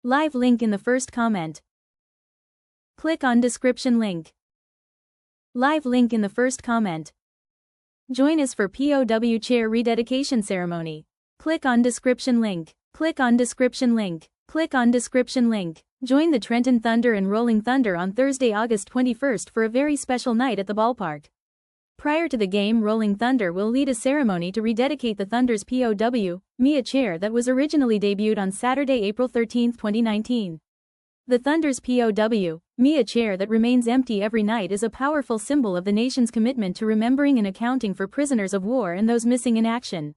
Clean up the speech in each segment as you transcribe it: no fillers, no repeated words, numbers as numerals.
Live link in the first comment. Click on description link. Live link in the first comment. Join us for P.O.W. chair rededication ceremony. Click on description link. Click on description link. Click on description link. Join the Trenton Thunder and Rolling Thunder on Thursday, August 21st for a very special night at the ballpark. Prior to the game, Rolling Thunder will lead a ceremony to rededicate the Thunder's P.O.W. chair that was originally debuted on Saturday, April 13, 2019. The Thunder's P.O.W. chair that remains empty every night is a powerful symbol of the nation's commitment to remembering and accounting for prisoners of war and those missing in action.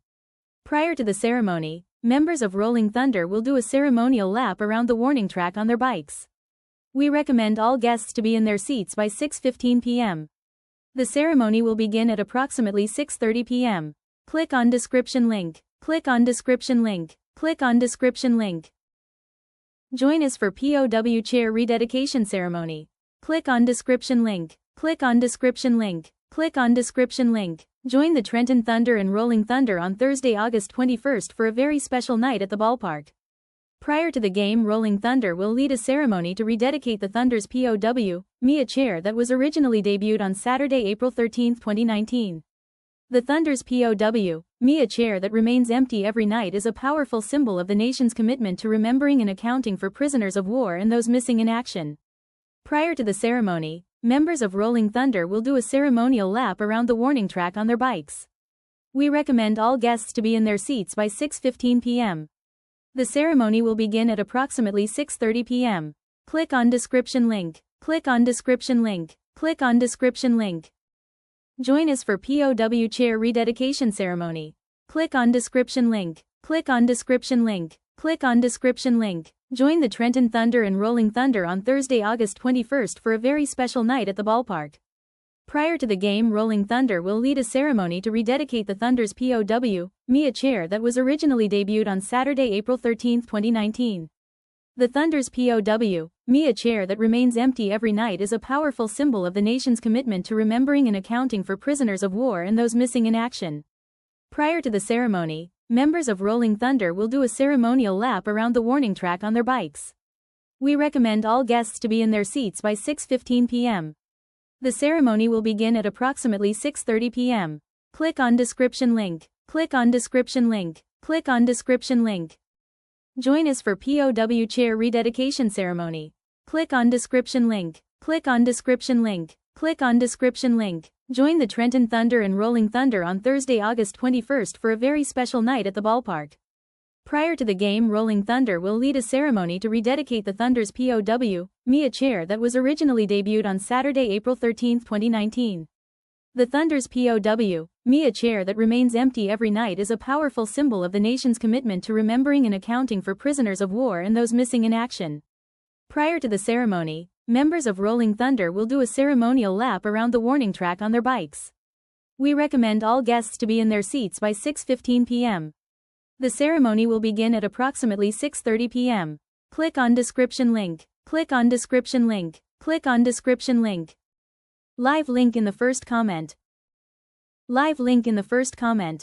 Prior to the ceremony, members of Rolling Thunder will do a ceremonial lap around the warning track on their bikes. We recommend all guests to be in their seats by 6:15 p.m. The ceremony will begin at approximately 6:30 p.m. Click on description link. Click on description link. Click on description link. Join us for P.O.W. chair rededication ceremony. Click on description link. Click on description link. Click on description link. Join the Trenton Thunder and Rolling Thunder on Thursday, August 21st for a very special night at the ballpark. Prior to the game, Rolling Thunder will lead a ceremony to rededicate the Thunder's P.O.W. chair that was originally debuted on Saturday, April 13, 2019. The Thunder's P.O.W. chair that remains empty every night is a powerful symbol of the nation's commitment to remembering and accounting for prisoners of war and those missing in action. Prior to the ceremony, members of Rolling Thunder will do a ceremonial lap around the warning track on their bikes. We recommend all guests to be in their seats by 6:15 p.m. The ceremony will begin at approximately 6:30 p.m. Click on description link. Click on description link. Click on description link. Join us for P.O.W. chair rededication ceremony. Click on description link. Click on description link. Click on description link. Join the Trenton Thunder and Rolling Thunder on Thursday, August 21st for a very special night at the ballpark. Prior to the game, Rolling Thunder will lead a ceremony to rededicate the Thunder's P.O.W. chair that was originally debuted on Saturday, April 13, 2019. The Thunder's P.O.W. chair that remains empty every night is a powerful symbol of the nation's commitment to remembering and accounting for prisoners of war and those missing in action. Prior to the ceremony, members of Rolling Thunder will do a ceremonial lap around the warning track on their bikes. We recommend all guests to be in their seats by 6:15 p.m. The ceremony will begin at approximately 6:30 p.m. Click on description link. Click on description link. Click on description link. Join us for P.O.W. chair rededication ceremony. Click on description link. Click on description link. Click on description link. Join the Trenton Thunder and Rolling Thunder on Thursday, August 21st for a very special night at the ballpark. Prior to the game, Rolling Thunder will lead a ceremony to rededicate the Thunder's P.O.W. chair that was originally debuted on Saturday, April 13, 2019. The Thunder's P.O.W. chair that remains empty every night is a powerful symbol of the nation's commitment to remembering and accounting for prisoners of war and those missing in action. Prior to the ceremony, members of Rolling Thunder will do a ceremonial lap around the warning track on their bikes. We recommend all guests to be in their seats by 6:15 p.m. The ceremony will begin at approximately 6:30 p.m. Click on description link. Click on description link. Click on description link. Live link in the first comment. Live link in the first comment.